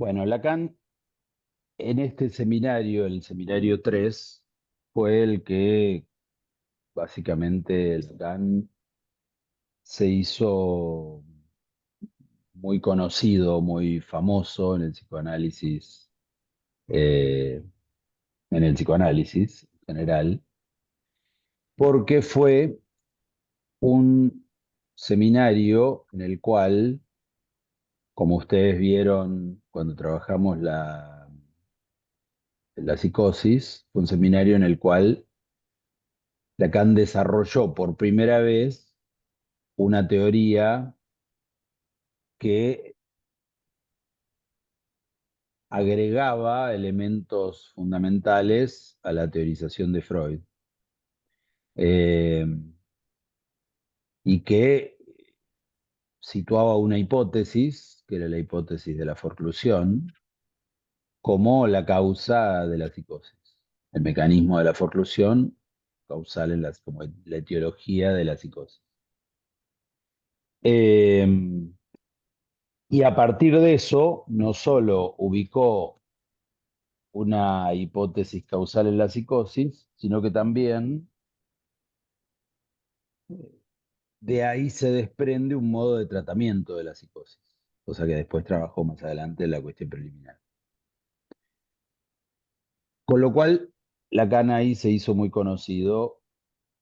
Bueno, Lacan en este seminario, el seminario 3, fue el que básicamente Lacan se hizo muy conocido, muy famoso eh, en el psicoanálisis en general, porque fue un seminario en el cual, como ustedes vieron cuando trabajamos la psicosis, fue un seminario en el cual Lacan desarrolló por primera vez una teoría que agregaba elementos fundamentales a la teorización de Freud, eh, y que situaba una hipótesis, que era la hipótesis de la forclusión, como la causa de la psicosis. El mecanismo de la forclusión causal como la etiología de la psicosis. Eh, y a partir de eso, no solo ubicó una hipótesis causal en la psicosis, sino que también de ahí se desprende un modo de tratamiento de la psicosis, cosa que después trabajó más adelante en la cuestión preliminar. Con lo cual, Lacan ahí se hizo muy conocido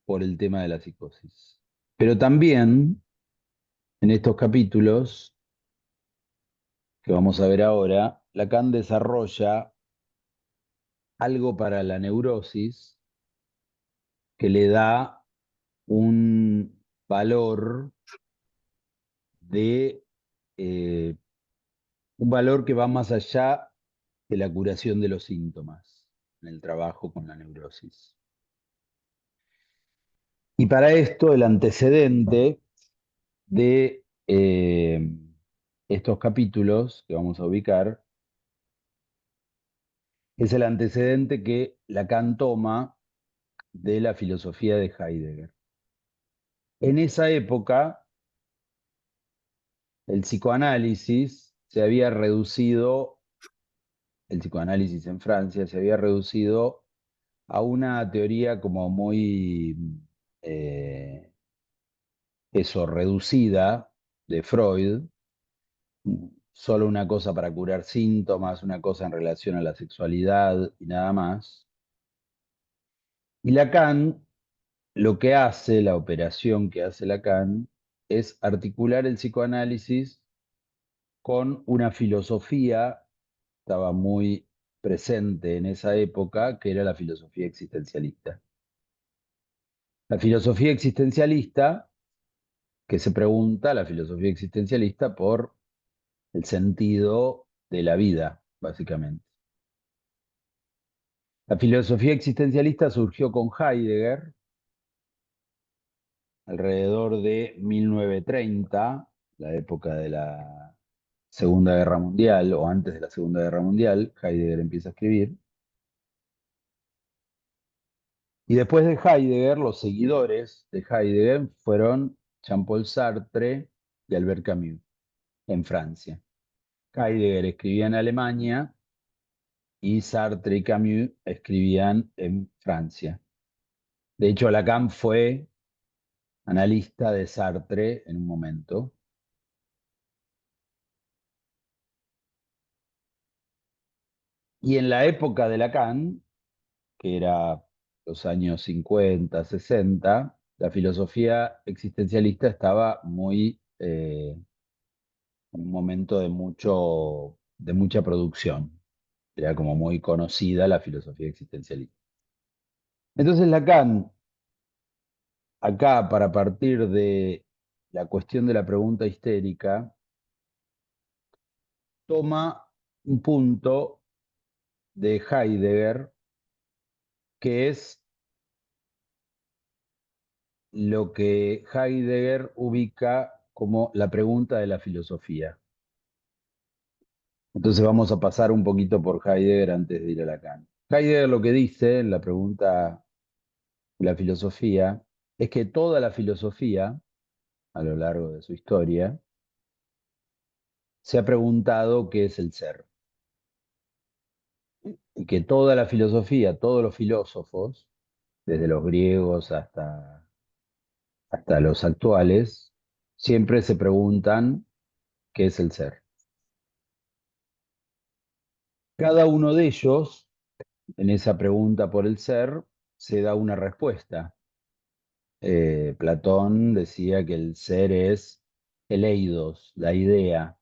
por el tema de la psicosis. Pero también en estos capítulos que vamos a ver ahora, Lacan desarrolla algo para la neurosis que le da un valor de eh, un valor que va más allá de la curación de los síntomas en el trabajo con la neurosis. Y para esto el antecedente de estos capítulos que vamos a ubicar es el antecedente que Lacan toma de la filosofía de Heidegger. En esa época, el psicoanálisis se había reducido, el psicoanálisis en Francia se había reducido a una teoría como muy eh, reducida de Freud, solo una cosa para curar síntomas, una cosa en relación a la sexualidad y nada más. Y Lacan lo que hace, la operación que hace Lacan, es articular el psicoanálisis con una filosofía que estaba muy presente en esa época, que era la filosofía existencialista. La filosofía existencialista, que se pregunta, la filosofía existencialista, por el sentido de la vida, básicamente. La filosofía existencialista surgió con Heidegger alrededor de 1930, la época de la Segunda Guerra Mundial, o antes de la Segunda Guerra Mundial. Heidegger empieza a escribir. Y después de Heidegger, los seguidores de Heidegger fueron Jean-Paul Sartre y Albert Camus, en Francia. Heidegger escribía en Alemania y Sartre y Camus escribían en Francia. De hecho, Lacan fue analista de Sartre en un momento. Y en la época de Lacan, que era los años 50, 60, la filosofía existencialista estaba muy en un momento de mucha producción. Era como muy conocida la filosofía existencialista. Entonces Lacan, acá para partir de la cuestión de la pregunta histérica, toma un punto de Heidegger que es lo que Heidegger ubica como la pregunta de la filosofía. Entonces vamos a pasar un poquito por Heidegger antes de ir a Lacan. Heidegger lo que dice en la pregunta de la filosofía es que toda la filosofía, a lo largo de su historia, se ha preguntado qué es el ser. y que toda la filosofía, todos los filósofos, desde los griegos hasta los actuales, siempre se preguntan qué es el ser. Cada uno de ellos, en esa pregunta por el ser, se da una respuesta. Platón decía que el ser es el eidos, la idea.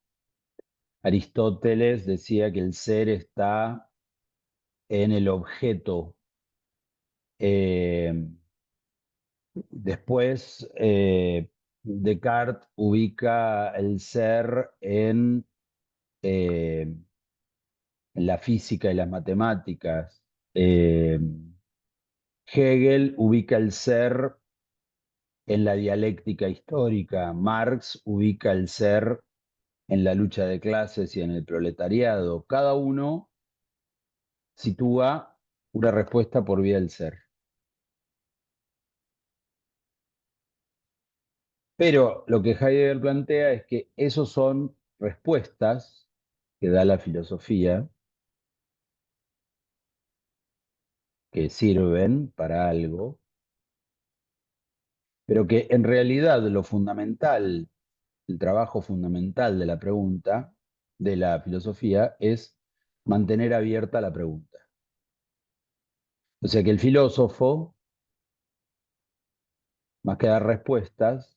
Aristóteles decía que el ser está en el objeto. Eh, Después, Descartes ubica el ser eh, en la física y las matemáticas. Eh, Hegel ubica el ser en la dialéctica histórica. Marx ubica el ser en la lucha de clases y en el proletariado. Cada uno sitúa una respuesta por vía del ser. Pero lo que Heidegger plantea es que esos son respuestas que da la filosofía, que sirven para algo, pero que en realidad lo fundamental, el trabajo fundamental de la pregunta, de la filosofía, es mantener abierta la pregunta. O sea que el filósofo, más que dar respuestas,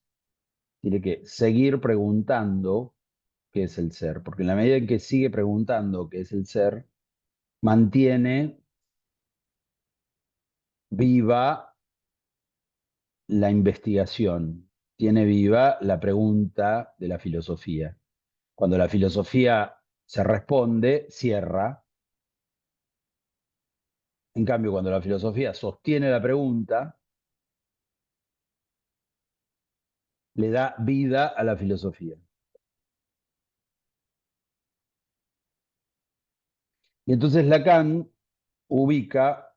tiene que seguir preguntando qué es el ser, porque en la medida en que sigue preguntando qué es el ser, mantiene viva la investigación, tiene viva la pregunta de la filosofía. Cuando la filosofía se responde, cierra. En cambio, cuando la filosofía sostiene la pregunta, le da vida a la filosofía. Y entonces Lacan ubica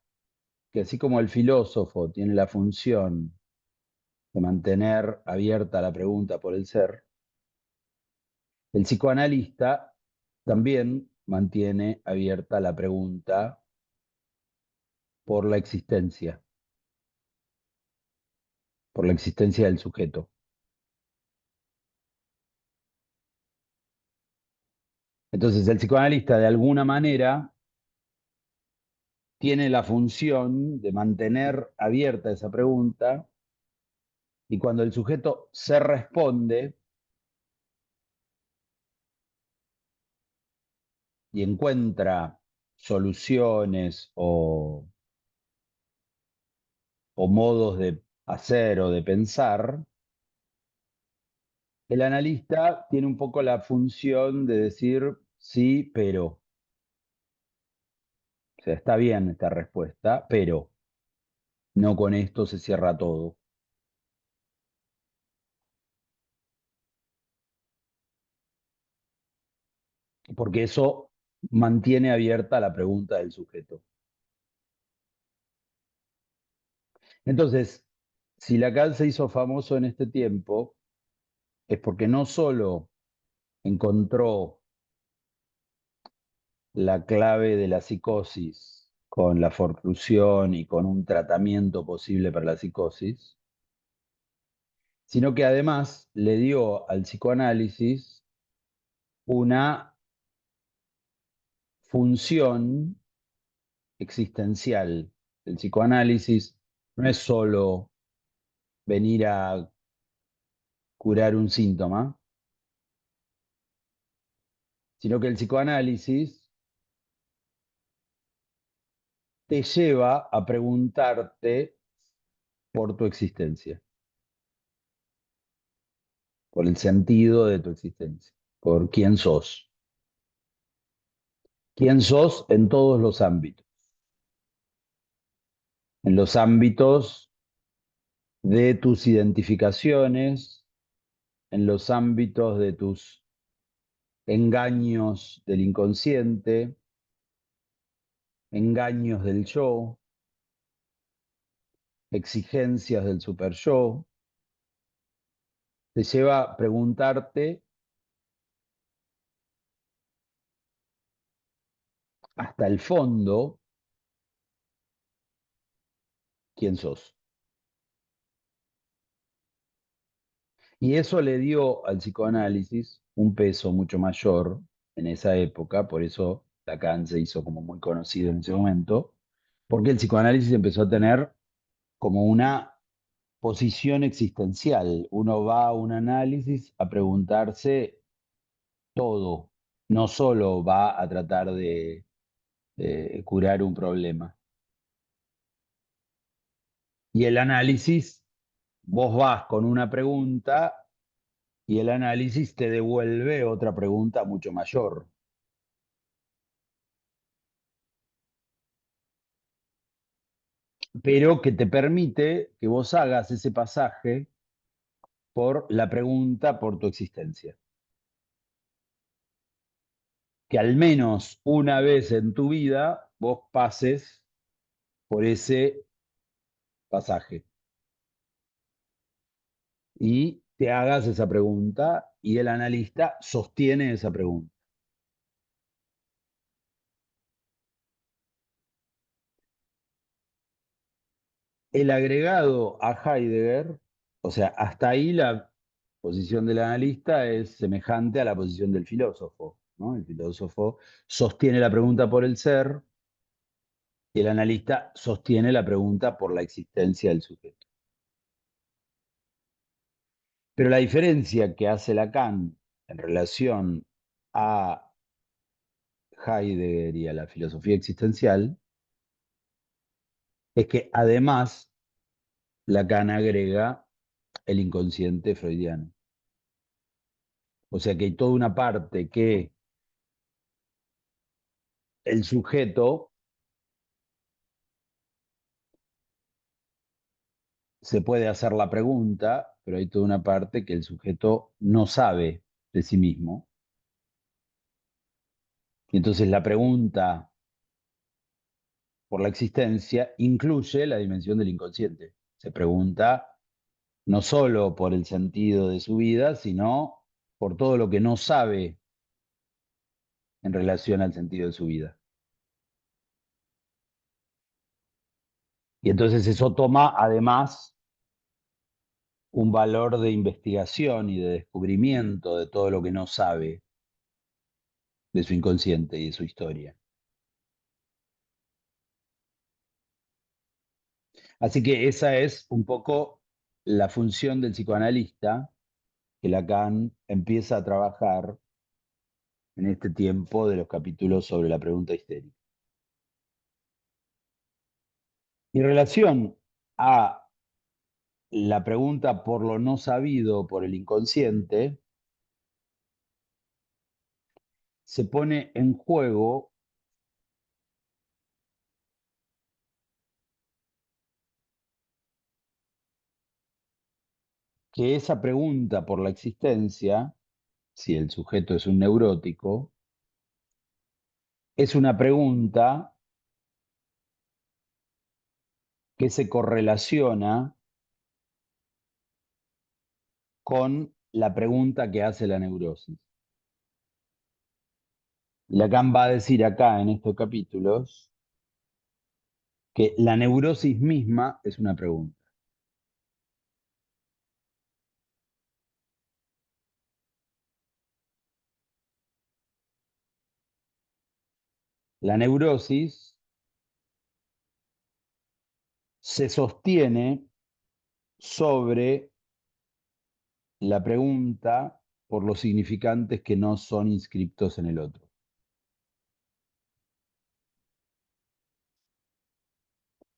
que así como el filósofo tiene la función de mantener abierta la pregunta por el ser, el psicoanalista también mantiene abierta la pregunta por por la existencia del sujeto. Entonces el psicoanalista de alguna manera tiene la función de mantener abierta esa pregunta y cuando el sujeto se responde y encuentra soluciones o modos de hacer o de pensar, el analista tiene un poco la función de decir sí, pero. O sea, está bien esta respuesta, pero no con esto se cierra todo, porque eso mantiene abierta la pregunta del sujeto. Entonces, si Lacan se hizo famoso en este tiempo, es porque no solo encontró la clave de la psicosis con la forclusión y con un tratamiento posible para la psicosis, sino que además le dio al psicoanálisis una función existencial. El psicoanálisis no es solo venir a curar un síntoma, sino que el psicoanálisis te lleva a preguntarte por tu existencia, por el sentido de tu existencia, por quién sos. Quién sos en todos los ámbitos. En los ámbitos de tus identificaciones, en los ámbitos de tus engaños del inconsciente, engaños del yo, exigencias del super yo, te lleva a preguntarte hasta el fondo quién sos. Y eso le dio al psicoanálisis un peso mucho mayor en esa época, por eso Lacan se hizo como muy conocido en ese momento, porque el psicoanálisis empezó a tener como una posición existencial. Uno va a un análisis a preguntarse todo, no solo va a tratar de curar un problema. Y el análisis, vos vas con una pregunta y el análisis te devuelve otra pregunta mucho mayor, pero que te permite que vos hagas ese pasaje por la pregunta, por tu existencia. Que al menos una vez en tu vida vos pases por ese pasaje y te hagas esa pregunta y el analista sostiene esa pregunta. El agregado a Heidegger, o sea, hasta ahí la posición del analista es semejante a la posición del filósofo, ¿no? El filósofo sostiene la pregunta por el ser y el analista sostiene la pregunta por la existencia del sujeto. Pero la diferencia que hace Lacan en relación a Heidegger y a la filosofía existencial es que además Lacan agrega el inconsciente freudiano. O sea que hay toda una parte que el sujeto se puede hacer la pregunta, pero hay toda una parte que el sujeto no sabe de sí mismo. Y entonces la pregunta por la existencia incluye la dimensión del inconsciente. Se pregunta no solo por el sentido de su vida, sino por todo lo que no sabe en relación al sentido de su vida. Y entonces eso toma además un valor de investigación y de descubrimiento de todo lo que no sabe de su inconsciente y de su historia. Así que esa es un poco la función del psicoanalista que Lacan empieza a trabajar en este tiempo de los capítulos sobre la pregunta histérica. Y en relación a la pregunta por lo no sabido por el inconsciente, se pone en juego que esa pregunta por la existencia, si el sujeto es un neurótico, es una pregunta que se correlaciona con la pregunta que hace la neurosis. Lacan va a decir acá en estos capítulos que la neurosis misma es una pregunta. La neurosis se sostiene sobre la pregunta por los significantes que no son inscriptos en el otro.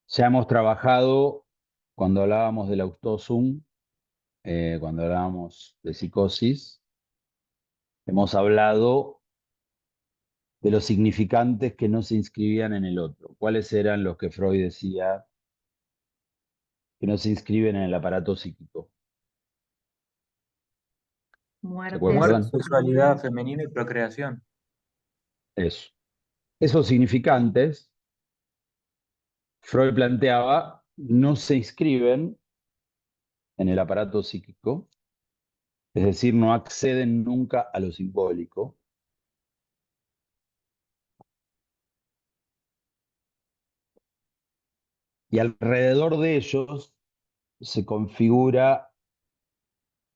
Ya hemos trabajado, cuando hablábamos del autosum, cuando hablábamos de psicosis, hemos hablado de los significantes que no se inscribían en el otro. ¿Cuáles eran los que Freud decía que no se inscriben en el aparato psíquico? ¿Se Muerte, acuerdan? sexualidad femenina y procreación. Eso. Esos significantes, Freud planteaba, no se inscriben en el aparato psíquico, es decir, no acceden nunca a lo simbólico, Y alrededor de ellos se configura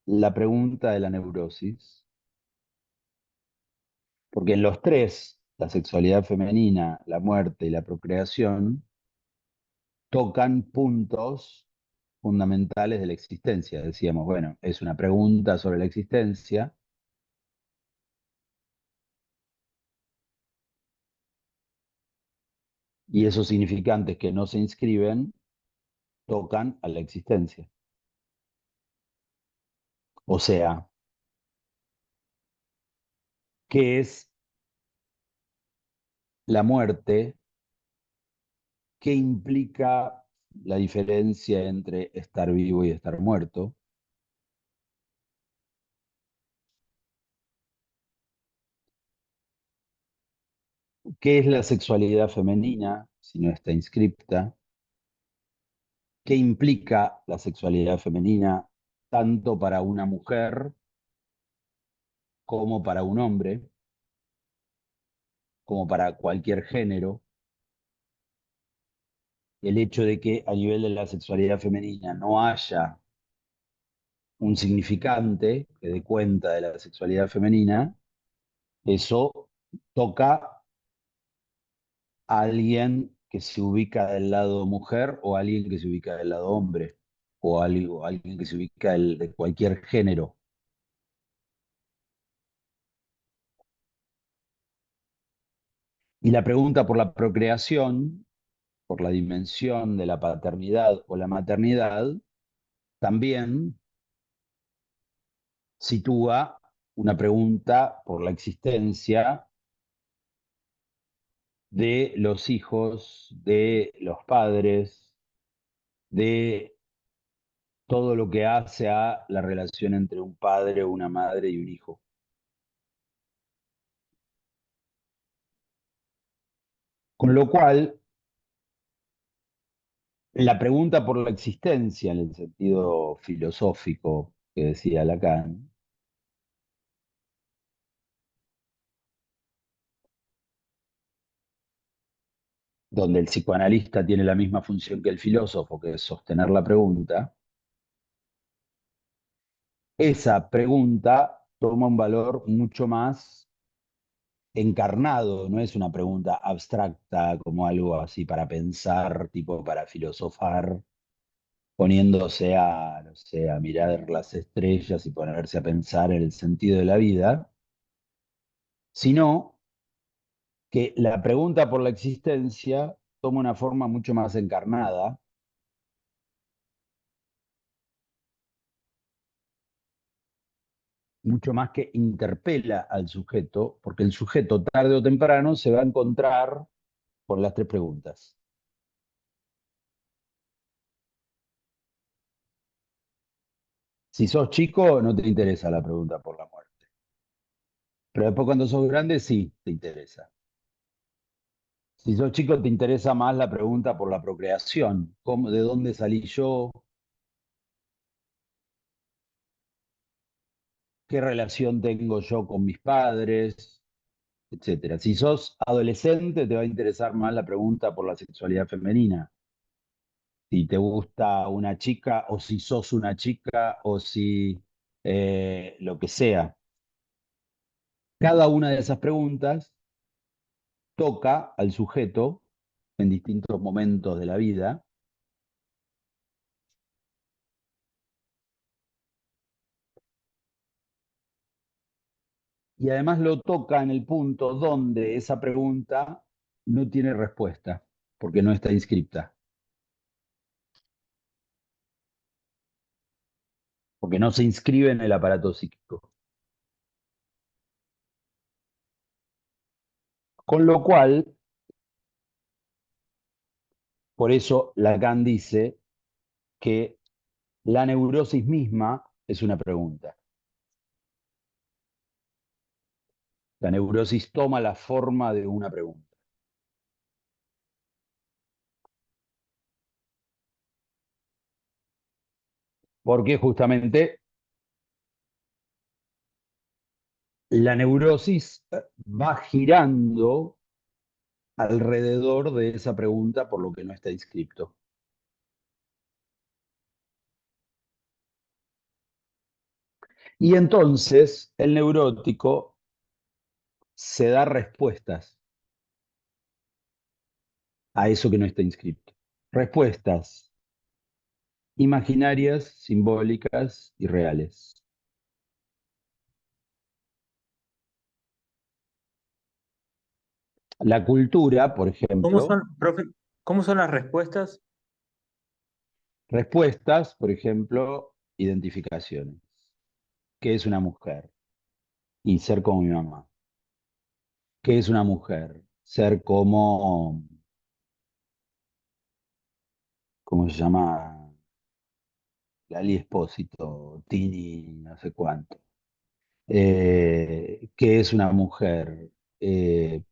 la pregunta de la neurosis, porque en los tres, la sexualidad femenina, la muerte y la procreación, tocan puntos fundamentales de la existencia. Decíamos, bueno, es una pregunta sobre la existencia y esos significantes que no se inscriben tocan a la existencia. O sea, ¿qué es la muerte? ¿Qué implica la diferencia entre estar vivo y estar muerto? ¿Qué es la sexualidad femenina si no está inscripta? ¿Qué implica la sexualidad femenina tanto para una mujer como para un hombre, como para cualquier género? El hecho de que a nivel de la sexualidad femenina no haya un significante que dé cuenta de la sexualidad femenina, eso toca a alguien que se ubica del lado mujer o a alguien que se ubica del lado hombre o alguien que se ubica de cualquier género. Y la pregunta por la procreación, por la dimensión de la paternidad o la maternidad, también sitúa una pregunta por la existencia de los hijos, de los padres, de todo lo que hace a la relación entre un padre, una madre y un hijo. Con lo cual, la pregunta por la existencia, en el sentido filosófico que decía Lacan, donde el psicoanalista tiene la misma función que el filósofo, que es sostener la pregunta, esa pregunta toma un valor mucho más encarnado, no es una pregunta abstracta como algo así para pensar, tipo para filosofar, poniéndose a, no sé, a mirar las estrellas y ponerse a pensar en el sentido de la vida, sino que la pregunta por la existencia toma una forma mucho más encarnada, mucho más que interpela al sujeto, porque el sujeto tarde o temprano se va a encontrar con las tres preguntas. Si sos chico, no te interesa la pregunta por la muerte. Pero después cuando sos grande, sí, te interesa. Si sos chico, te interesa más la pregunta por la procreación. ¿Cómo, de dónde salí yo? ¿Qué relación tengo yo con mis padres? Etcétera. Si sos adolescente, te va a interesar más la pregunta por la sexualidad femenina. Si te gusta una chica o si sos una chica o si lo que sea. Cada una de esas preguntas toca al sujeto en distintos momentos de la vida y además lo toca en el punto donde esa pregunta no tiene respuesta porque no está inscripta, porque no se inscribe en el aparato psíquico. Con lo cual, por eso Lacan dice que la neurosis misma es una pregunta. La neurosis toma la forma de una pregunta. Porque justamente la neurosis va girando alrededor de esa pregunta por lo que no está inscripto. Y entonces el neurótico se da respuestas a eso que no está inscrito. Respuestas imaginarias, simbólicas y reales. La cultura, por ¿Cómo ejemplo, son, profe, cómo son las respuestas? respuestas, por ejemplo, identificaciones. ¿Qué es una mujer? Y ser como mi mamá. ¿Qué es una mujer? Ser como, ¿cómo se llama? Lali Espósito, Tini, no sé cuánto. ¿Qué es una mujer? Eh,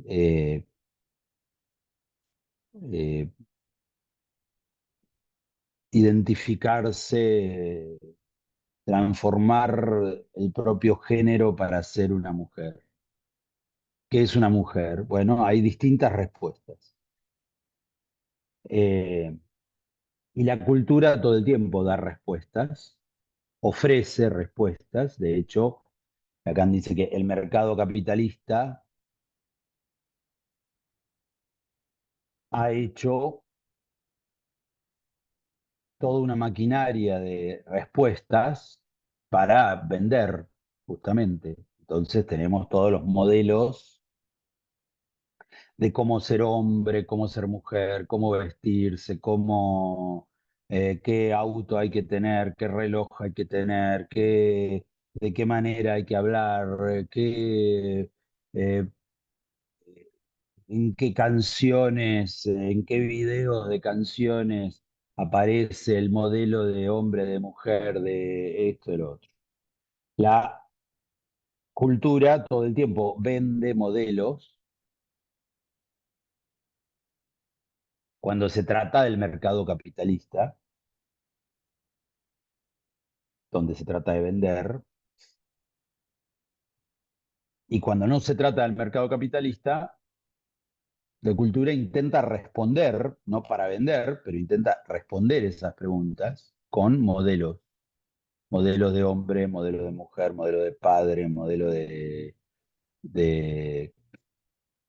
eh, eh, Identificarse, transformar el propio género para ser una mujer. ¿Qué es una mujer? Bueno, hay distintas respuestas. Eh, y la cultura todo el tiempo da respuestas, ofrece respuestas. De hecho, Lacan dice que el mercado capitalista ha hecho toda una maquinaria de respuestas para vender, justamente. Entonces tenemos todos los modelos de cómo ser hombre, cómo ser mujer, cómo vestirse, qué auto hay que tener, qué reloj hay que tener, de qué manera hay que hablar, eh, en qué canciones, en qué videos de canciones aparece el modelo de hombre, de mujer, de esto, de lo otro. La cultura todo el tiempo vende modelos cuando se trata del mercado capitalista, donde se trata de vender, y cuando no se trata del mercado capitalista, la cultura intenta responder, no para vender, pero intenta responder esas preguntas con modelos. Modelos de hombre, modelo de mujer, modelo de padre, modelo de,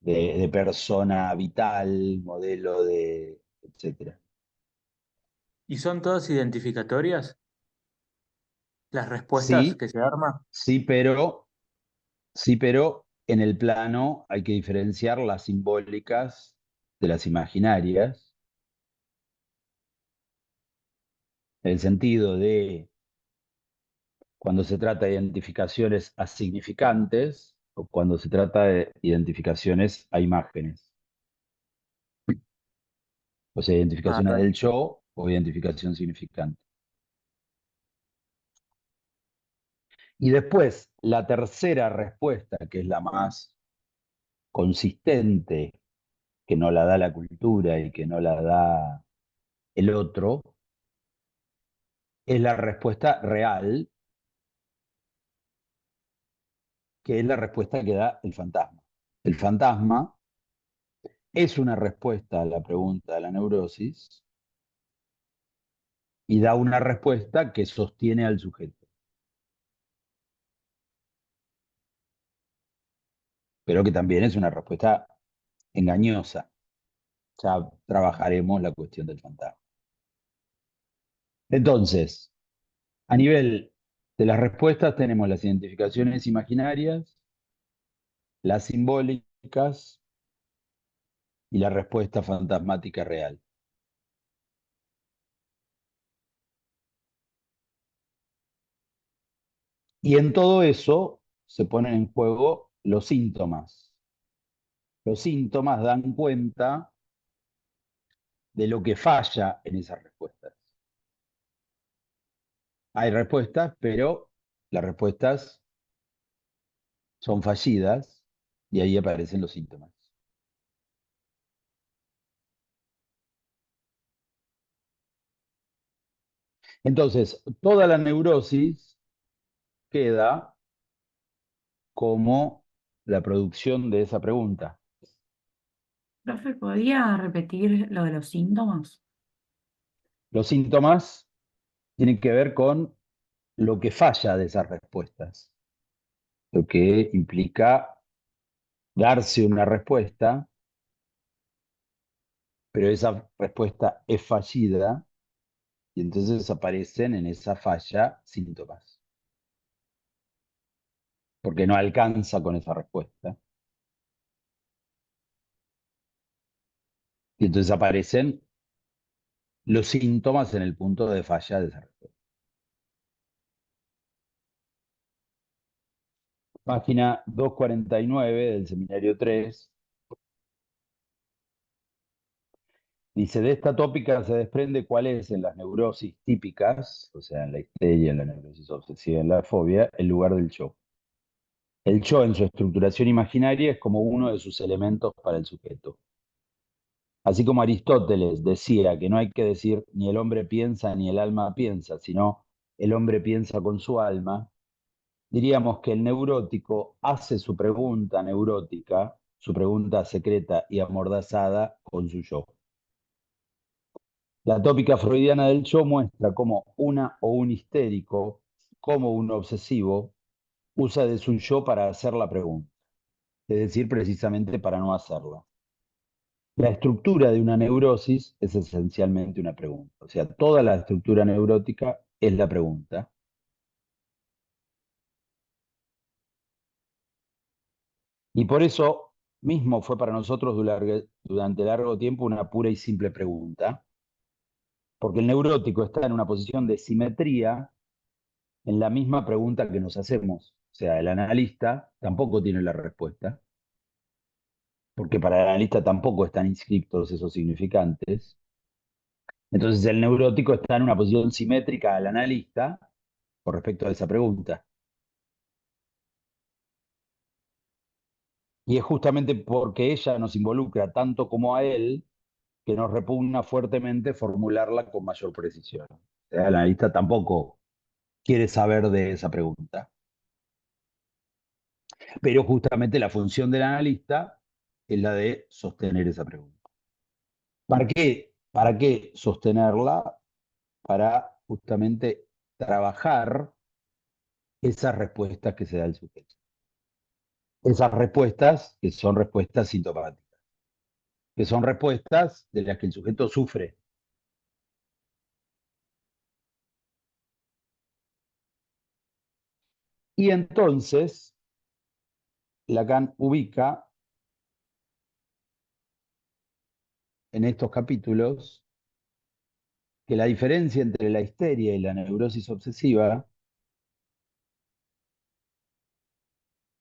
de persona vital, modelo de, etcétera. ¿Y son todas identificatorias las respuestas Sí, que se arman? sí, pero en el plano hay que diferenciar las simbólicas de las imaginarias, en el sentido de cuando se trata de identificaciones a significantes o cuando se trata de identificaciones a imágenes. O sea, Ah, identificaciones del yo o identificación significante. Y después, la tercera respuesta, que es la más consistente, que no la da la cultura y que no la da el otro, es la respuesta real, que es la respuesta que da el fantasma. El fantasma es una respuesta a la pregunta de la neurosis y da una respuesta que sostiene al sujeto, pero que también es una respuesta engañosa. Ya trabajaremos la cuestión del fantasma. Entonces, a nivel de las respuestas tenemos las identificaciones imaginarias, las simbólicas y la respuesta fantasmática real. Y en todo eso se ponen en juego los síntomas. Los síntomas dan cuenta de lo que falla en esas respuestas. Hay respuestas, pero las respuestas son fallidas y ahí aparecen los síntomas. Entonces, toda la neurosis queda como la producción de esa pregunta. Profe, ¿podría repetir lo de los síntomas? Los síntomas tienen que ver con lo que falla de esas respuestas, lo que implica darse una respuesta, pero esa respuesta es fallida y entonces aparecen en esa falla síntomas, porque no alcanza con esa respuesta. Y entonces aparecen los síntomas en el punto de falla de esa respuesta. Página 249 del seminario 3. Dice, de esta tópica se desprende cuál es en las neurosis típicas, o sea, en la histeria, en la neurosis obsesiva, en la fobia, el lugar del yo. El yo en su estructuración imaginaria es como uno de sus elementos para el sujeto. Así como Aristóteles decía que no hay que decir ni el hombre piensa ni el alma piensa, sino el hombre piensa con su alma, diríamos que el neurótico hace su pregunta neurótica, su pregunta secreta y amordazada con su yo. La tópica freudiana del yo muestra cómo una o un histérico, como un obsesivo, usa de su yo para hacer la pregunta, es decir, precisamente para no hacerla. La estructura de una neurosis es esencialmente una pregunta, o sea, toda la estructura neurótica es la pregunta. Y por eso mismo fue para nosotros durante largo tiempo una pura y simple pregunta, porque el neurótico está en una posición de simetría en la misma pregunta que nos hacemos. O sea, el analista tampoco tiene la respuesta, porque para el analista tampoco están inscriptos esos significantes. Entonces el neurótico está en una posición simétrica al analista con respecto a esa pregunta. Y es justamente porque ella nos involucra tanto como a él que nos repugna fuertemente formularla con mayor precisión. O sea, el analista tampoco quiere saber de esa pregunta. Pero justamente la función del analista es la de sostener esa pregunta. ¿Para qué? ¿Para qué sostenerla? Para justamente trabajar esas respuestas que se da el sujeto. Esas respuestas que son respuestas sintomáticas, que son respuestas de las que el sujeto sufre. Y entonces Lacan ubica en estos capítulos que la diferencia entre la histeria y la neurosis obsesiva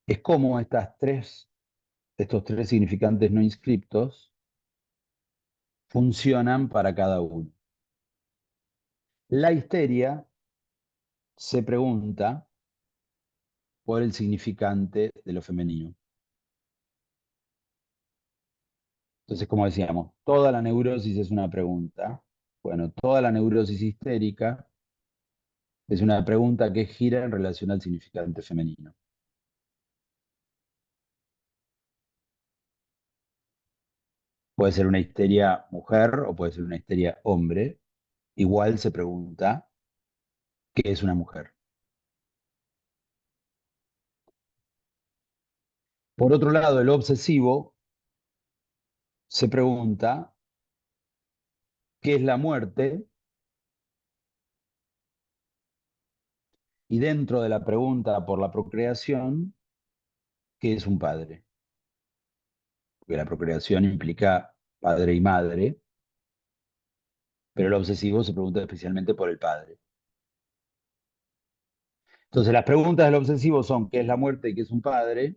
es cómo estos tres significantes no inscriptos funcionan para cada uno. La histeria se pregunta por el significante de lo femenino. Entonces, como decíamos, toda la neurosis es una pregunta. Bueno, toda la neurosis histérica es una pregunta que gira en relación al significante femenino. Puede ser una histeria mujer o puede ser una histeria hombre. Igual se pregunta qué es una mujer. Por otro lado, el obsesivo se pregunta qué es la muerte y dentro de la pregunta por la procreación, qué es un padre. Porque la procreación implica padre y madre, pero el obsesivo se pregunta especialmente por el padre. Entonces, las preguntas del obsesivo son qué es la muerte y qué es un padre.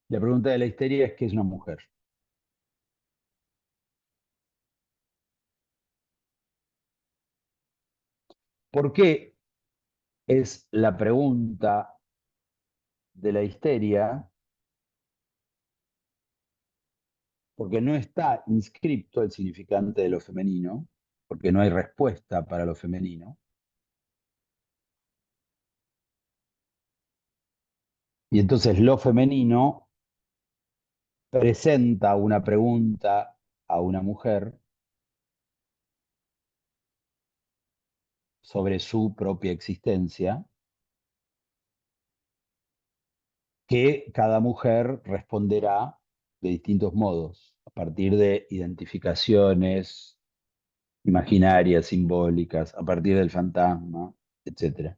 La pregunta de la histeria es qué es una mujer. ¿Por qué es la pregunta de la histeria? Porque no está inscripto el significante de lo femenino, porque no hay respuesta para lo femenino. Y entonces lo femenino presenta una pregunta a una mujer sobre su propia existencia, que cada mujer responderá de distintos modos, a partir de identificaciones imaginarias, simbólicas, a partir del fantasma, etc.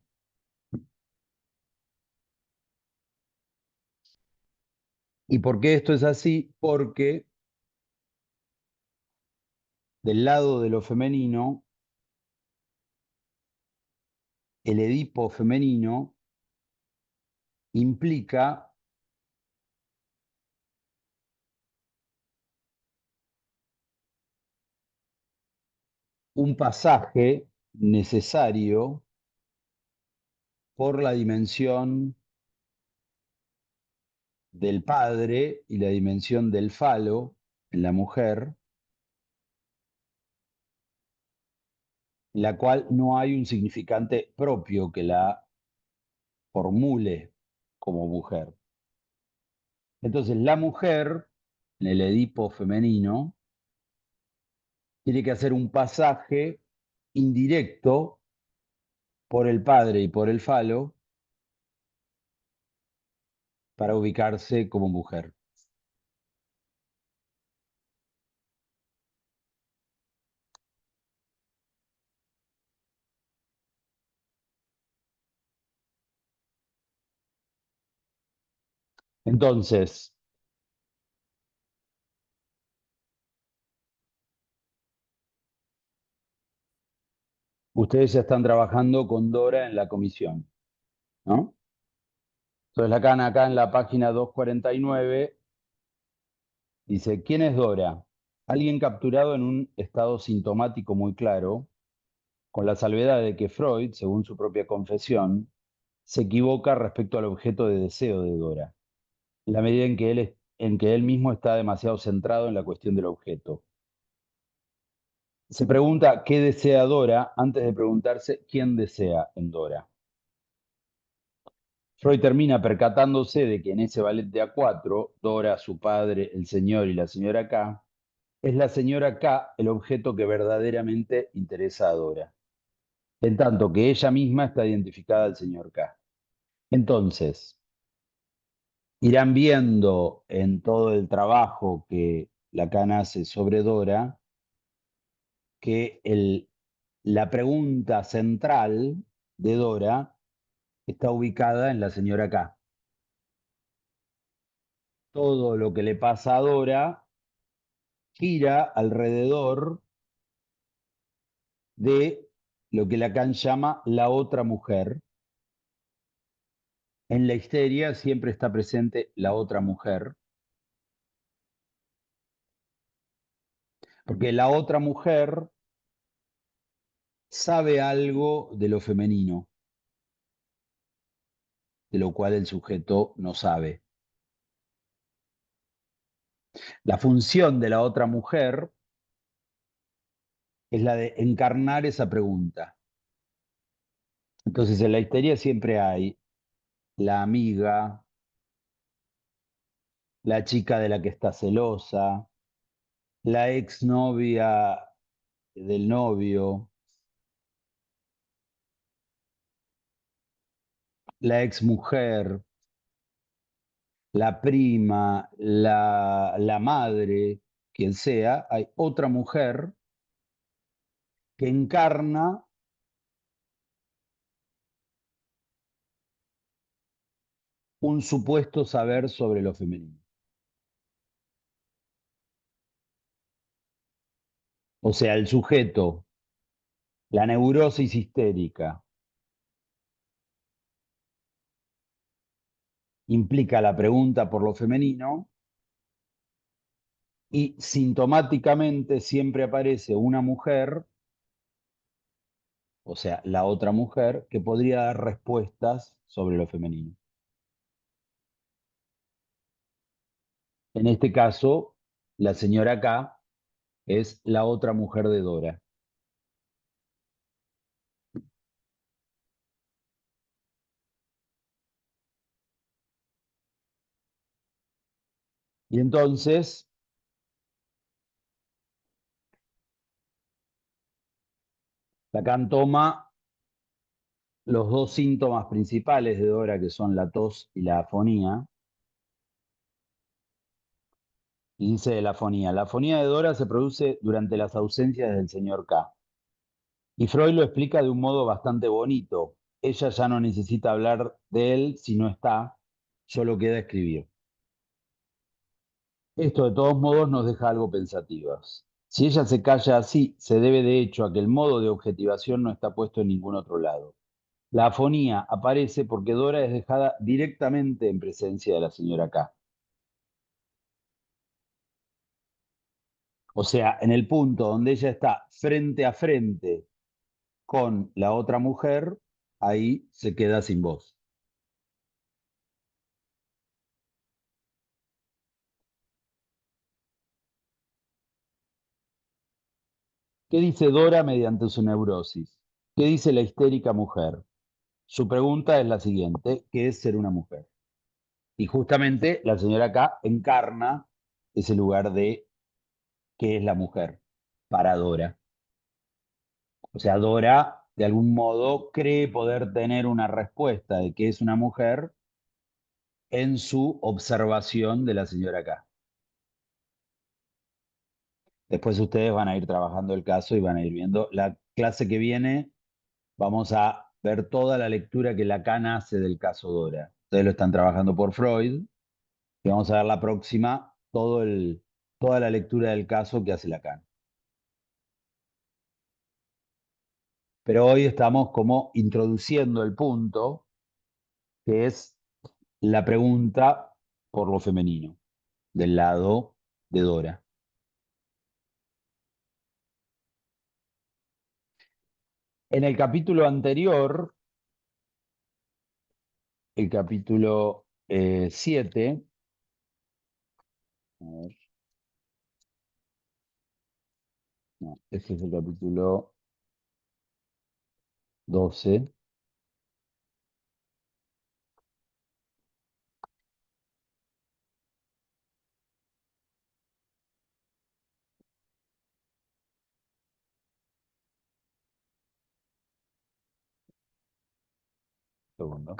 ¿Y por qué esto es así? Porque del lado de lo femenino, el Edipo femenino implica un pasaje necesario por la dimensión del padre y la dimensión del falo en la mujer, en la cual no hay un significante propio que la formule como mujer. Entonces, la mujer, en el Edipo femenino, tiene que hacer un pasaje indirecto por el padre y por el falo para ubicarse como mujer. Entonces, ustedes ya están trabajando con Dora en la comisión, ¿no? Entonces, acá en la página 249 dice, ¿quién es Dora? Alguien capturado en un estado sintomático muy claro, con la salvedad de que Freud, según su propia confesión, se equivoca respecto al objeto de deseo de Dora, en la medida en que él mismo está demasiado centrado en la cuestión del objeto. Se pregunta qué desea Dora antes de preguntarse quién desea en Dora. Freud termina percatándose de que en ese ballet de A4, Dora, su padre, el señor y la señora K, es la señora K el objeto que verdaderamente interesa a Dora, en tanto que ella misma está identificada al señor K. Entonces, irán viendo en todo el trabajo que Lacan hace sobre Dora que la pregunta central de Dora está ubicada en la señora K. Todo lo que le pasa a Dora gira alrededor de lo que Lacan llama la otra mujer. En la histeria siempre está presente la otra mujer, porque la otra mujer sabe algo de lo femenino, de lo cual el sujeto no sabe. La función de la otra mujer es la de encarnar esa pregunta. Entonces en la histeria siempre hay la amiga, la chica de la que está celosa, la exnovia del novio, la exmujer, la prima, la madre, quien sea, hay otra mujer que encarna un supuesto saber sobre lo femenino. O sea, el sujeto, la neurosis histérica, implica la pregunta por lo femenino y sintomáticamente siempre aparece una mujer, o sea, la otra mujer, que podría dar respuestas sobre lo femenino. En este caso, la señora K es la otra mujer de Dora. Y entonces, Lacan toma los dos síntomas principales de Dora, que son la tos y la afonía. Y dice de la afonía de Dora se produce durante las ausencias del señor K. Y Freud lo explica de un modo bastante bonito. Ella ya no necesita hablar de él si no está, solo queda escribir. Esto de todos modos nos deja algo pensativas. Si ella se calla así, se debe de hecho a que el modo de objetivación no está puesto en ningún otro lado. La afonía aparece porque Dora es dejada directamente en presencia de la señora K. O sea, en el punto donde ella está frente a frente con la otra mujer, ahí se queda sin voz. ¿Qué dice Dora mediante su neurosis? ¿Qué dice la histérica mujer? Su pregunta es la siguiente: ¿qué es ser una mujer? Y justamente la señora K encarna ese lugar de qué es la mujer para Dora. O sea, Dora de algún modo cree poder tener una respuesta de qué es una mujer en su observación de la señora K. Después ustedes van a ir trabajando el caso y van a ir viendo. La clase que viene vamos a ver toda la lectura que Lacan hace del caso Dora. Ustedes lo están trabajando por Freud y vamos a ver la próxima, toda la lectura del caso que hace Lacan. Pero hoy estamos como introduciendo el punto que es la pregunta por lo femenino, del lado de Dora. En el capítulo anterior, el capítulo 7, no, este es el capítulo 12. Segundo.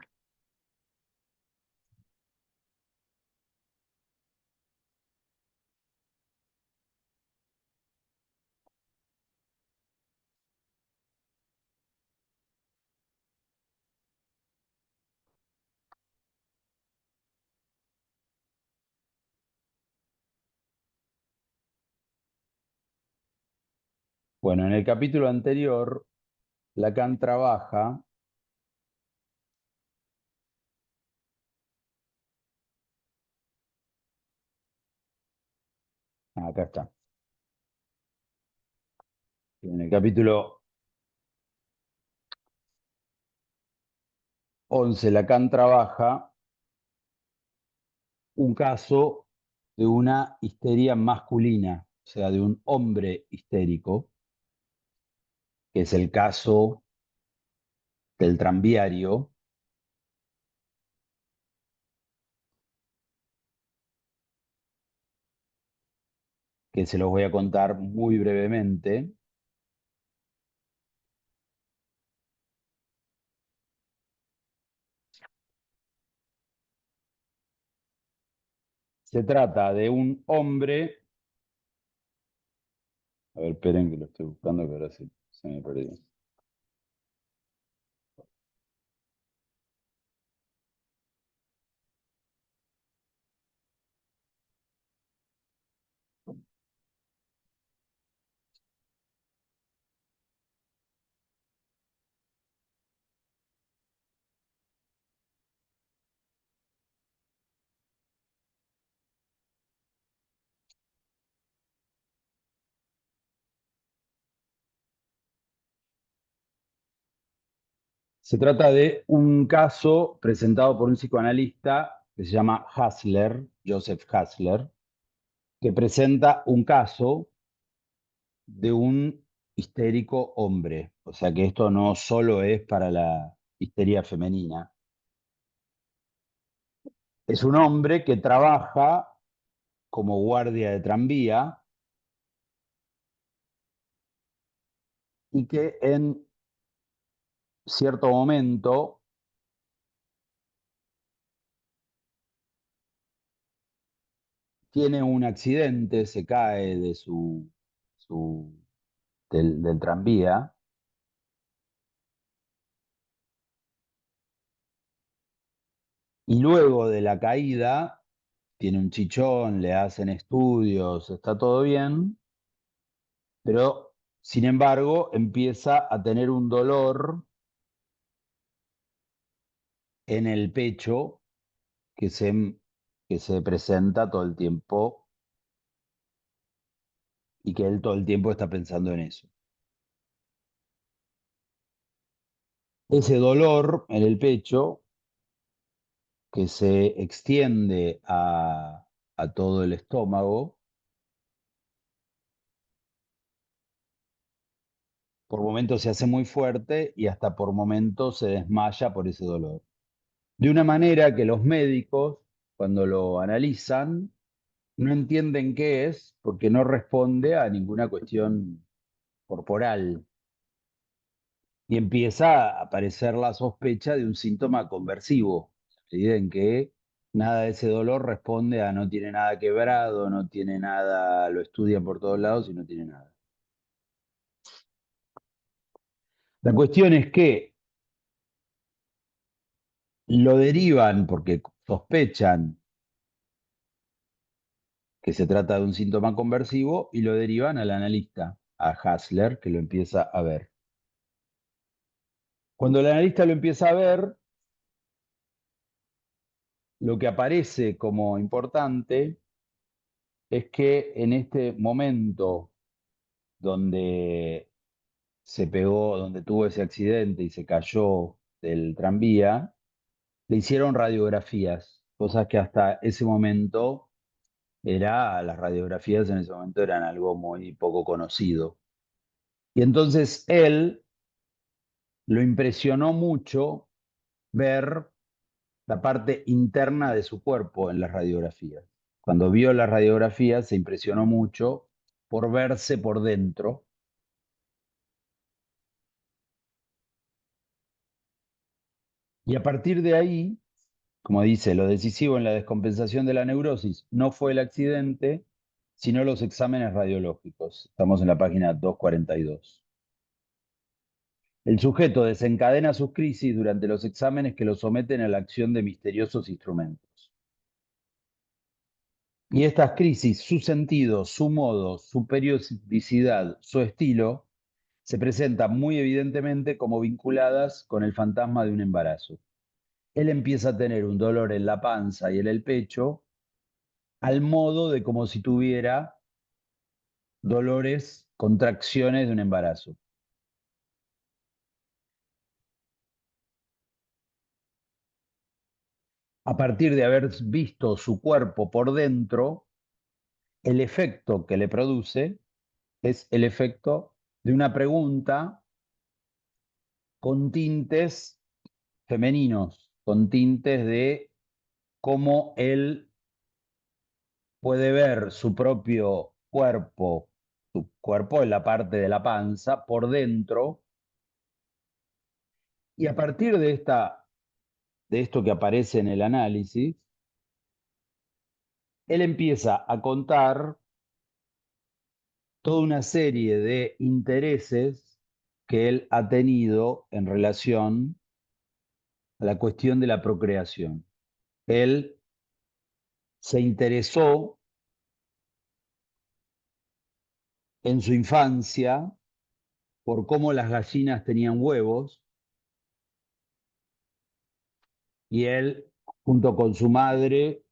Bueno, en el capítulo anterior, Lacan trabaja, acá está, en el capítulo 11, Lacan trabaja un caso de una histeria masculina, o sea, de un hombre histérico, que es el caso del tranviario, que se los voy a contar muy brevemente. Se trata de un hombre, a ver, esperen que lo estoy buscando, que ahora se me perdió. Se trata de un caso presentado por un psicoanalista que se llama Hassler, Joseph Hassler, que presenta un caso de un histérico hombre. O sea que esto no solo es para la histeria femenina. Es un hombre que trabaja como guardia de tranvía y que en cierto momento tiene un accidente, se cae de del tranvía y luego de la caída tiene un chichón, le hacen estudios, está todo bien, pero sin embargo empieza a tener un dolor en el pecho que que se presenta todo el tiempo y que él todo el tiempo está pensando en eso. Ese dolor en el pecho que se extiende a todo el estómago, por momentos se hace muy fuerte y hasta por momentos se desmaya por ese dolor. De una manera que los médicos, cuando lo analizan, no entienden qué es porque no responde a ninguna cuestión corporal. Y empieza a aparecer la sospecha de un síntoma conversivo, ¿sí? En que nada de ese dolor responde a no tiene nada quebrado, no tiene nada, lo estudian por todos lados y no tiene nada. La cuestión es que lo derivan porque sospechan que se trata de un síntoma conversivo y lo derivan al analista, a Hassler, que lo empieza a ver. Cuando el analista lo empieza a ver, lo que aparece como importante es que en este momento donde se pegó, donde tuvo ese accidente y se cayó del tranvía, le hicieron radiografías, cosas que hasta ese momento las radiografías en ese momento eran algo muy poco conocido. Y entonces él lo impresionó mucho ver la parte interna de su cuerpo en las radiografías. Cuando vio las radiografías se impresionó mucho por verse por dentro. Y a partir de ahí, como dice, lo decisivo en la descompensación de la neurosis no fue el accidente, sino los exámenes radiológicos. Estamos en la página 242. El sujeto desencadena sus crisis durante los exámenes que lo someten a la acción de misteriosos instrumentos. Y estas crisis, su sentido, su modo, su periodicidad, su estilo, se presentan muy evidentemente como vinculadas con el fantasma de un embarazo. Él empieza a tener un dolor en la panza y en el pecho, al modo de como si tuviera dolores, contracciones de un embarazo. A partir de haber visto su cuerpo por dentro, el efecto que le produce es el efecto de una pregunta con tintes femeninos, con tintes de cómo él puede ver su propio cuerpo, su cuerpo en la parte de la panza, por dentro, y a partir de esto que aparece en el análisis, él empieza a contar toda una serie de intereses que él ha tenido en relación a la cuestión de la procreación. Él se interesó en su infancia por cómo las gallinas tenían huevos y él, junto con su madre,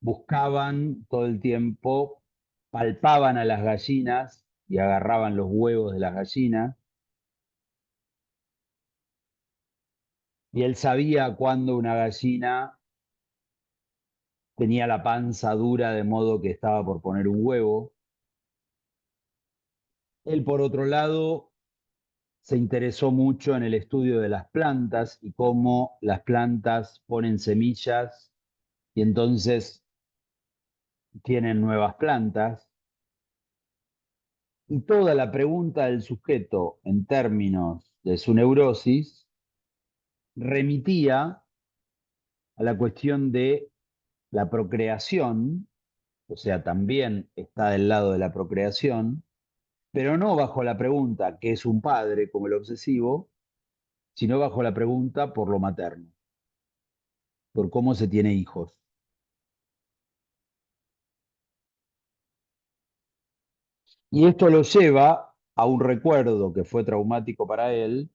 buscaban todo el tiempo, palpaban a las gallinas y agarraban los huevos de las gallinas. Y él sabía cuando una gallina tenía la panza dura de modo que estaba por poner un huevo. Él, por otro lado, se interesó mucho en el estudio de las plantas y cómo las plantas ponen semillas y entonces tienen nuevas plantas. Y toda la pregunta del sujeto en términos de su neurosis remitía a la cuestión de la procreación, o sea, también está del lado de la procreación, pero no bajo la pregunta ¿qué es un padre? Como el obsesivo, sino bajo la pregunta por lo materno, por cómo se tiene hijos. Y esto lo lleva a un recuerdo que fue traumático para él,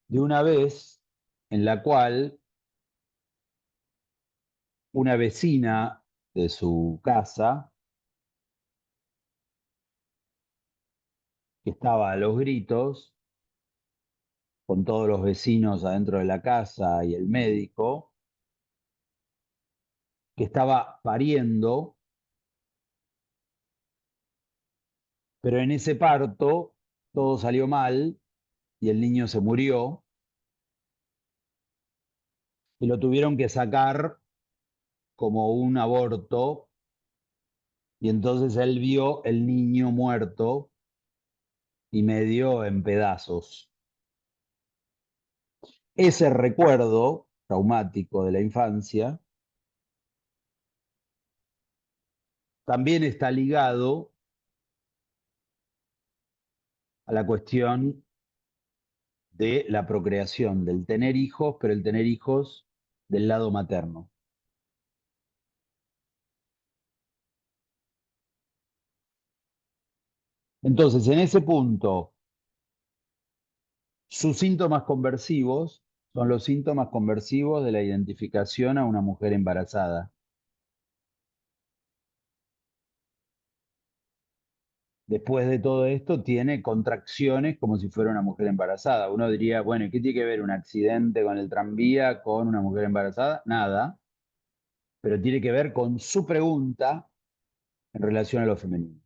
de una vez en la cual una vecina de su casa, que estaba a los gritos, con todos los vecinos adentro de la casa y el médico, que estaba pariendo, pero en ese parto todo salió mal y el niño se murió y lo tuvieron que sacar como un aborto y entonces él vio el niño muerto y medio en pedazos. Ese recuerdo traumático de la infancia también está ligado a la cuestión de la procreación, del tener hijos, pero el tener hijos del lado materno. Entonces, en ese punto, sus síntomas conversivos son los síntomas conversivos de la identificación a una mujer embarazada. Después de todo esto, tiene contracciones como si fuera una mujer embarazada. Uno diría, bueno, ¿y qué tiene que ver un accidente con el tranvía con una mujer embarazada? Nada, pero tiene que ver con su pregunta en relación a lo femenino.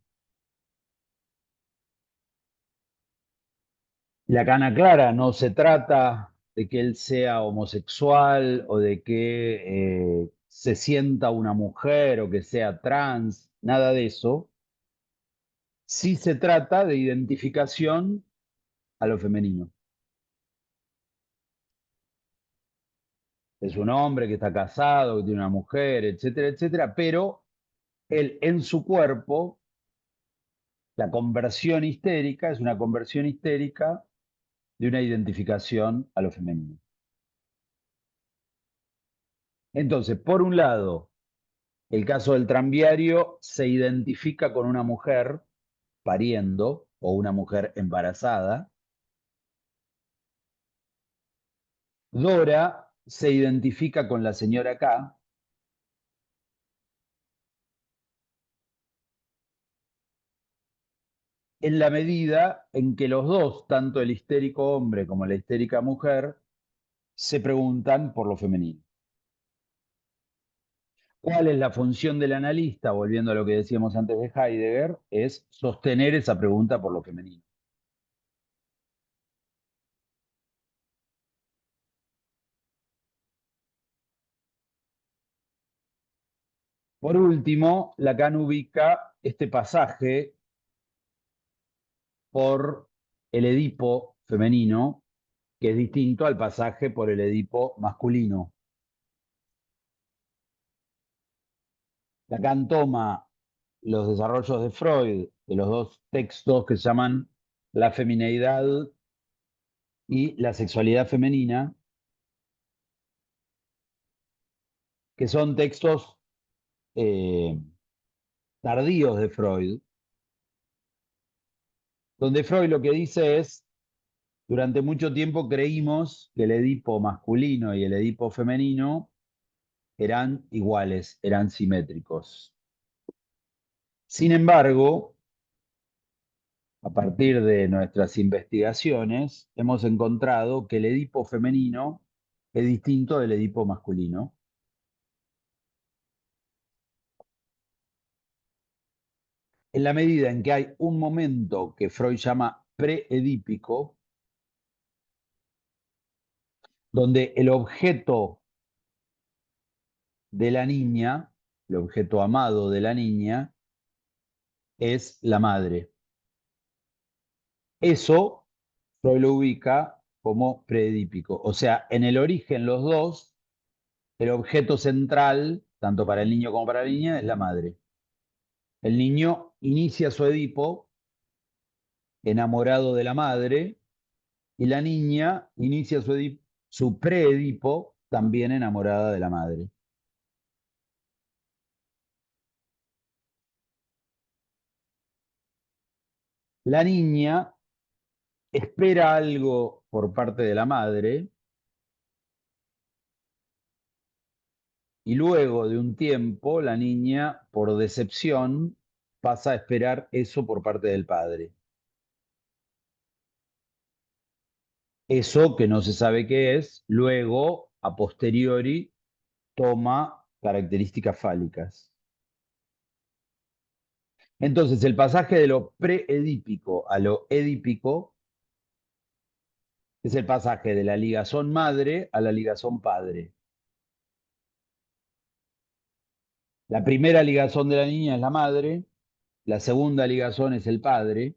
Lacan aclara, no se trata de que él sea homosexual o de que se sienta una mujer o que sea trans, nada de eso. Sí se trata de identificación a lo femenino. Es un hombre que está casado, que tiene una mujer, etcétera, etcétera, pero él en su cuerpo, la conversión histérica es una conversión histérica de una identificación a lo femenino. Entonces, por un lado, el caso del tranviario se identifica con una mujer pariendo o una mujer embarazada. Dora se identifica con la señora K. En la medida en que los dos, tanto el histérico hombre como la histérica mujer, se preguntan por lo femenino. ¿Cuál es la función del analista? Volviendo a lo que decíamos antes de Heidegger, es sostener esa pregunta por lo femenino. Por último, Lacan ubica este pasaje por el Edipo femenino, que es distinto al pasaje por el Edipo masculino. Lacan toma los desarrollos de Freud, de los dos textos que se llaman La femineidad y la sexualidad femenina, que son textos tardíos de Freud, donde Freud lo que dice es, durante mucho tiempo creímos que el Edipo masculino y el Edipo femenino eran iguales, eran simétricos. Sin embargo, a partir de nuestras investigaciones, hemos encontrado que el Edipo femenino es distinto del Edipo masculino. En la medida en que hay un momento que Freud llama preedípico, donde el objeto de la niña, el objeto amado de la niña, es la madre. Eso Freud lo ubica como preedípico. O sea, en el origen los dos, el objeto central, tanto para el niño como para la niña, es la madre. El niño inicia su Edipo enamorado de la madre y la niña inicia su preedipo también enamorada de la madre. La niña espera algo por parte de la madre y luego de un tiempo la niña, por decepción, pasa a esperar eso por parte del padre. Eso que no se sabe qué es, luego, a posteriori, toma características fálicas. Entonces, el pasaje de lo preedípico a lo edípico es el pasaje de la ligazón madre a la ligazón padre. La primera ligazón de la niña es la madre, la segunda ligazón es el padre,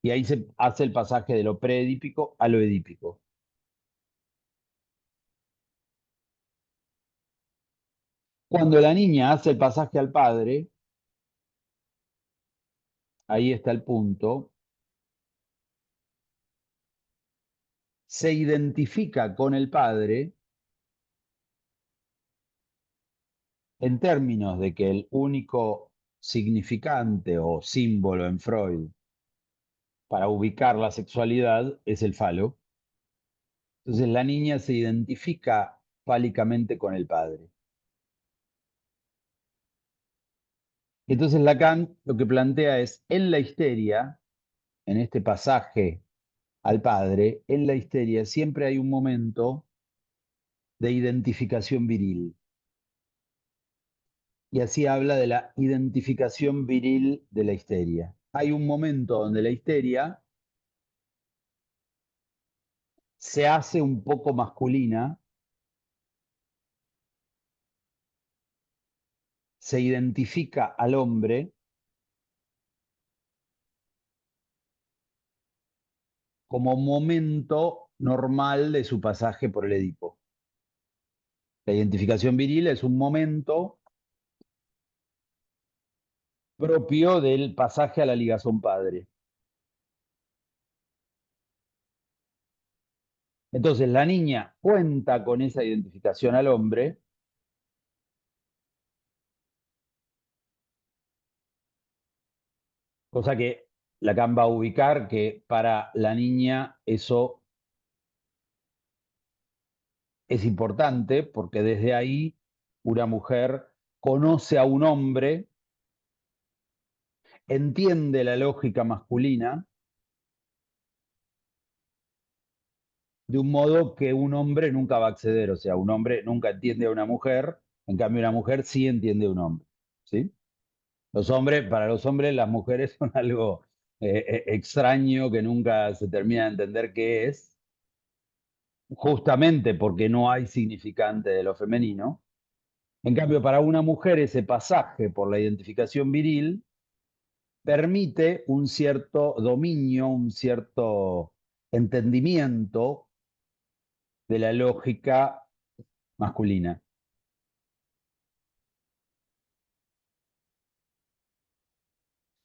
y ahí se hace el pasaje de lo preedípico a lo edípico. Cuando la niña hace el pasaje al padre, ahí está el punto, se identifica con el padre en términos de que el único significante o símbolo en Freud para ubicar la sexualidad es el falo. Entonces la niña se identifica fálicamente con el padre. Entonces Lacan lo que plantea es, en la histeria, en este pasaje al padre, en la histeria siempre hay un momento de identificación viril. Y así habla de la identificación viril de la histeria. Hay un momento donde la histeria se hace un poco masculina, se identifica al hombre como momento normal de su pasaje por el Edipo. La identificación viril es un momento propio del pasaje a la ligazón padre. Entonces la niña cuenta con esa identificación al hombre, cosa que Lacan va a ubicar que para la niña eso es importante porque desde ahí una mujer conoce a un hombre, entiende la lógica masculina de un modo que un hombre nunca va a acceder. O sea, un hombre nunca entiende a una mujer, en cambio una mujer sí entiende a un hombre. ¿Sí? Los hombres, para los hombres, las mujeres son algo extraño que nunca se termina de entender qué es, justamente porque no hay significante de lo femenino. En cambio, para una mujer ese pasaje por la identificación viril permite un cierto dominio, un cierto entendimiento de la lógica masculina.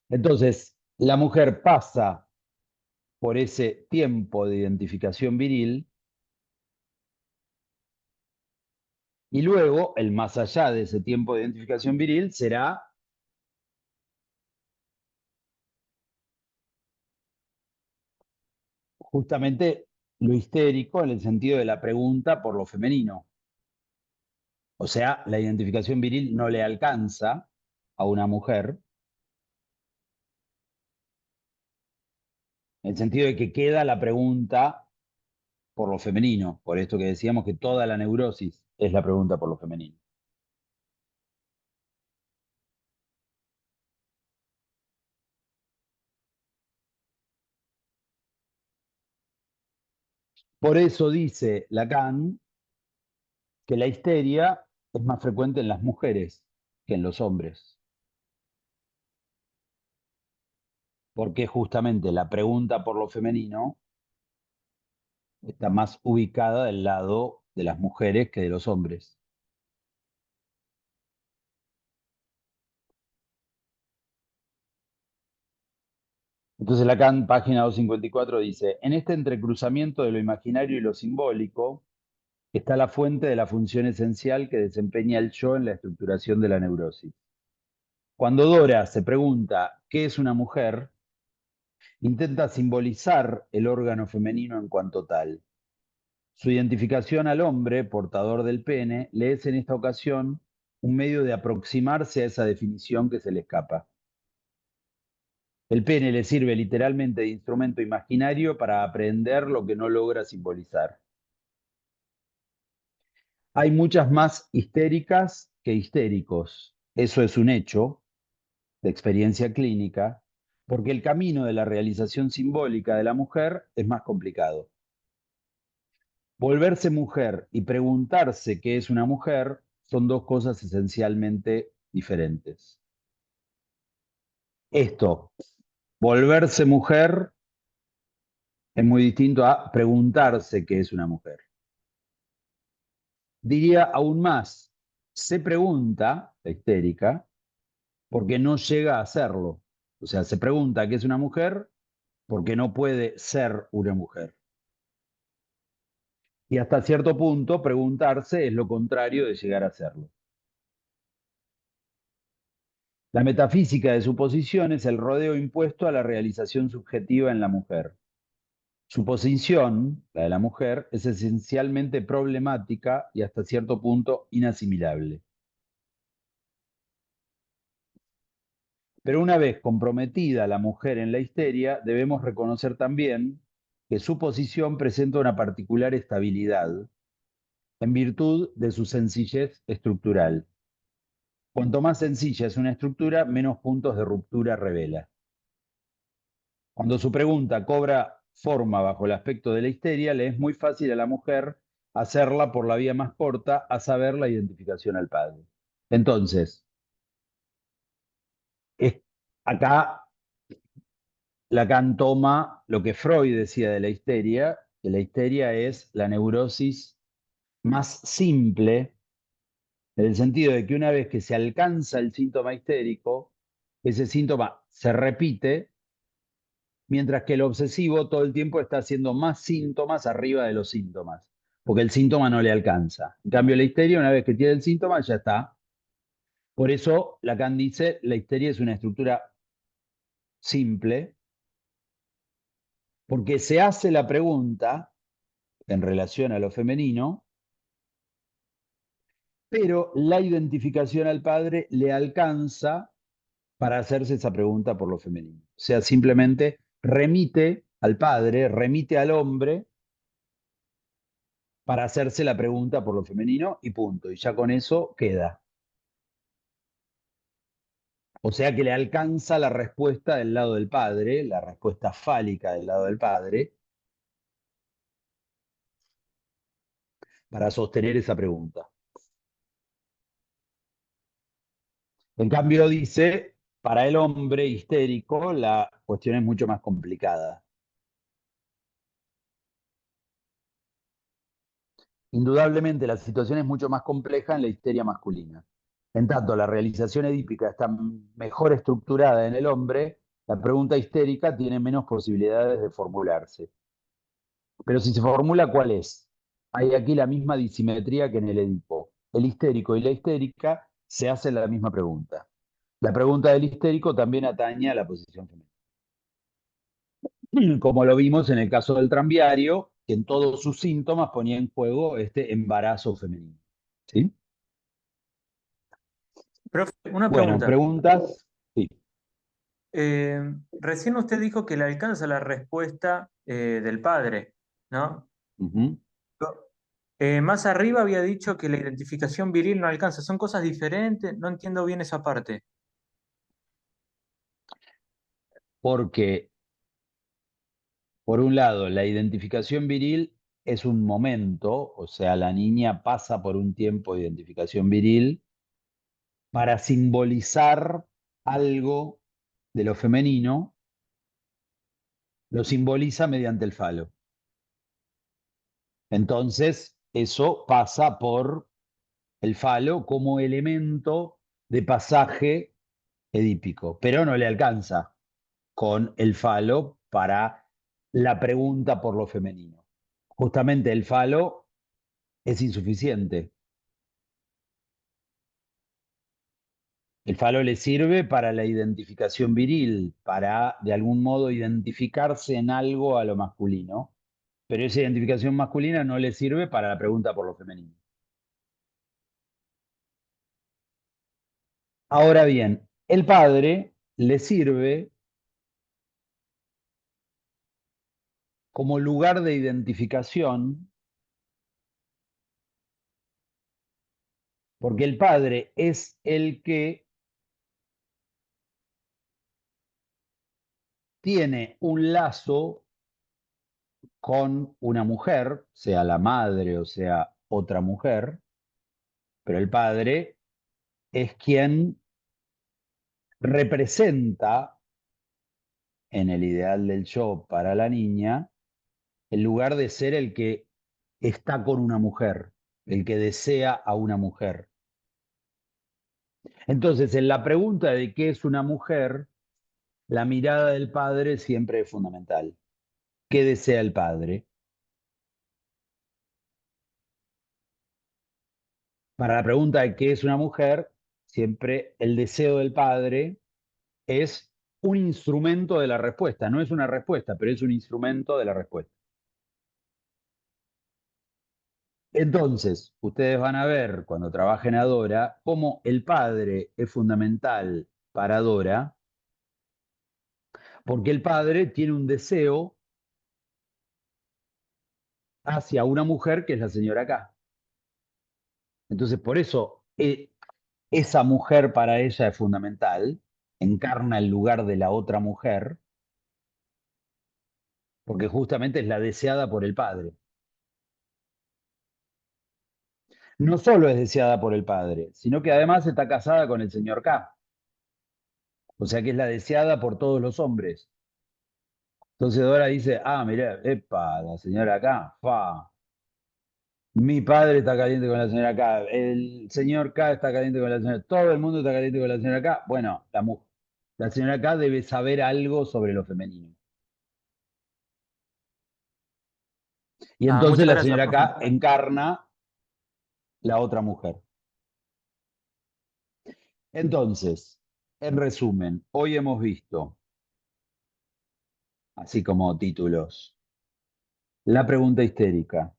Entonces, la mujer pasa por ese tiempo de identificación viril y luego, el más allá de ese tiempo de identificación viril será justamente lo histérico en el sentido de la pregunta por lo femenino. O sea, la identificación viril no le alcanza a una mujer, en el sentido de que queda la pregunta por lo femenino, por esto que decíamos que toda la neurosis es la pregunta por lo femenino. Por eso dice Lacan que la histeria es más frecuente en las mujeres que en los hombres. porque justamente la pregunta por lo femenino está más ubicada del lado de las mujeres que de los hombres. Entonces Lacan, página 254, dice, en este entrecruzamiento de lo imaginario y lo simbólico está la fuente de la función esencial que desempeña el yo en la estructuración de la neurosis. Cuando Dora se pregunta ¿qué es una mujer?, intenta simbolizar el órgano femenino en cuanto tal. Su identificación al hombre, portador del pene, le es en esta ocasión un medio de aproximarse a esa definición que se le escapa. El pene le sirve literalmente de instrumento imaginario para aprender lo que no logra simbolizar. Hay muchas más histéricas que histéricos. Eso es un hecho de experiencia clínica, porque el camino de la realización simbólica de la mujer es más complicado. Volverse mujer y preguntarse qué es una mujer son dos cosas esencialmente diferentes. Esto, volverse mujer, es muy distinto a preguntarse qué es una mujer. Diría aún más, se pregunta, la histérica, porque no llega a hacerlo. O sea, se pregunta qué es una mujer porque no puede ser una mujer. Y hasta cierto punto, preguntarse es lo contrario de llegar a serlo. La metafísica de su posición es el rodeo impuesto a la realización subjetiva en la mujer. Su posición, la de la mujer, es esencialmente problemática y hasta cierto punto inasimilable. Pero una vez comprometida la mujer en la histeria, debemos reconocer también que su posición presenta una particular estabilidad en virtud de su sencillez estructural. Cuanto más sencilla es una estructura, menos puntos de ruptura revela. Cuando su pregunta cobra forma bajo el aspecto de la histeria, le es muy fácil a la mujer hacerla por la vía más corta, a saber, la identificación al padre. Entonces, acá Lacan toma lo que Freud decía de la histeria, que la histeria es la neurosis más simple, en el sentido de que una vez que se alcanza el síntoma histérico, ese síntoma se repite, mientras que el obsesivo todo el tiempo está haciendo más síntomas arriba de los síntomas, porque el síntoma no le alcanza. En cambio, la histeria, una vez que tiene el síntoma, ya está. Por eso Lacan dice, la histeria es una estructura simple, porque se hace la pregunta en relación a lo femenino, pero la identificación al padre le alcanza para hacerse esa pregunta por lo femenino. O sea, simplemente remite al padre, remite al hombre para hacerse la pregunta por lo femenino y punto. Y ya con eso queda. O sea que le alcanza la respuesta del lado del padre, la respuesta fálica del lado del padre, para sostener esa pregunta. En cambio, dice, para el hombre histérico la cuestión es mucho más complicada. Indudablemente la situación es mucho más compleja en la histeria masculina. En tanto, la realización edípica está mejor estructurada en el hombre, la pregunta histérica tiene menos posibilidades de formularse. Pero si se formula, ¿cuál es? Hay aquí la misma disimetría que en el Edipo. El histérico y la histérica se hacen la misma pregunta. La pregunta del histérico también atañe a la posición femenina. Como lo vimos en el caso del tranviario, que en todos sus síntomas ponía en juego este embarazo femenino. ¿Sí? Profe, una Bueno, pregunta. preguntas. Sí. Recién usted dijo que le alcanza la respuesta del padre, ¿no? Ujú. Más arriba había dicho que la identificación viril no alcanza. ¿Son cosas diferentes? No entiendo bien esa parte. Porque, por un lado, la identificación viril es un momento, o sea, la niña pasa por un tiempo de identificación viril para simbolizar algo de lo femenino, lo simboliza mediante el falo. Entonces, eso pasa por el falo como elemento de pasaje edípico, pero no le alcanza con el falo para la pregunta por lo femenino. Justamente el falo es insuficiente. El falo le sirve para la identificación viril, para de algún modo identificarse en algo a lo masculino, pero esa identificación masculina no le sirve para la pregunta por lo femenino. Ahora bien, el padre le sirve como lugar de identificación, porque el padre es el que tiene un lazo con una mujer, sea la madre o sea otra mujer, pero el padre es quien representa en el ideal del yo para la niña, en lugar de ser el que está con una mujer, el que desea a una mujer. Entonces, en la pregunta de qué es una mujer, la mirada del padre siempre es fundamental. ¿Qué desea el padre? Para la pregunta de qué es una mujer, siempre el deseo del padre es un instrumento de la respuesta. No es una respuesta, pero es un instrumento de la respuesta. Entonces, ustedes van a ver cuando trabajen a Dora cómo el padre es fundamental para Dora, porque el padre tiene un deseo hacia una mujer que es la señora K. Entonces, por eso esa mujer para ella es fundamental, encarna el lugar de la otra mujer, porque justamente es la deseada por el padre. No solo es deseada por el padre, sino que además está casada con el señor K. O sea que es la deseada por todos los hombres. Entonces Dora dice, ah, mirá, epa, la señora K, fa. Mi padre está caliente con la señora K, el señor K está caliente con la señora, todo el mundo está caliente con la señora K. Bueno, la señora K debe saber algo sobre lo femenino. Y entonces Muchas la gracias, señora profe. K encarna la otra mujer. Entonces, en resumen, hoy hemos visto, así como títulos, la pregunta histérica,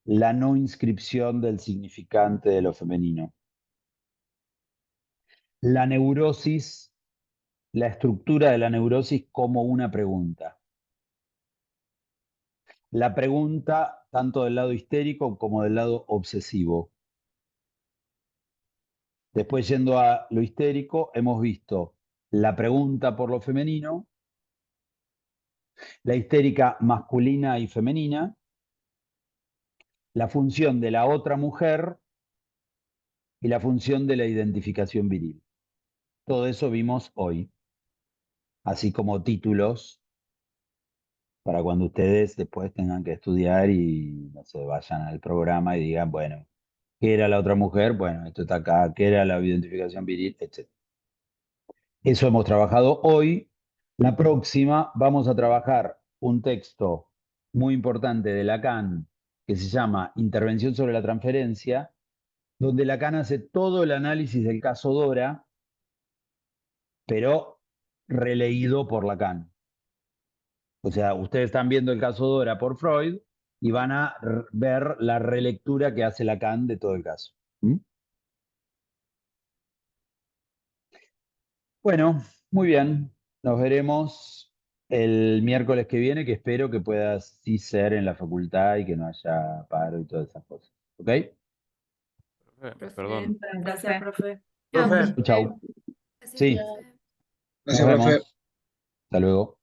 la no inscripción del significante de lo femenino, la neurosis, la estructura de la neurosis como una pregunta. La pregunta tanto del lado histérico como del lado obsesivo. Después, yendo a lo histérico, hemos visto la pregunta por lo femenino, la histérica masculina y femenina, la función de la otra mujer y la función de la identificación viril. Todo eso vimos hoy, así como títulos para cuando ustedes después tengan que estudiar y no sé, vayan al programa y digan, bueno, ¿qué era la otra mujer? Bueno, esto está acá, ¿qué era la identificación viril? Etc. Eso hemos trabajado hoy. La próxima vamos a trabajar un texto muy importante de Lacan que se llama Intervención sobre la transferencia, donde Lacan hace todo el análisis del caso Dora, pero releído por Lacan. O sea, ustedes están viendo el caso Dora por Freud y van a ver la relectura que hace Lacan de todo el caso. ¿Mm? Bueno, muy bien. Nos veremos el miércoles que viene, que espero que pueda sí ser en la facultad y que no haya paro y todas esas cosas. ¿Ok? Perdón. Gracias, profe. Profe, Chau. Gracias, Sí, profe. nos Gracias, profe. vemos. Hasta luego.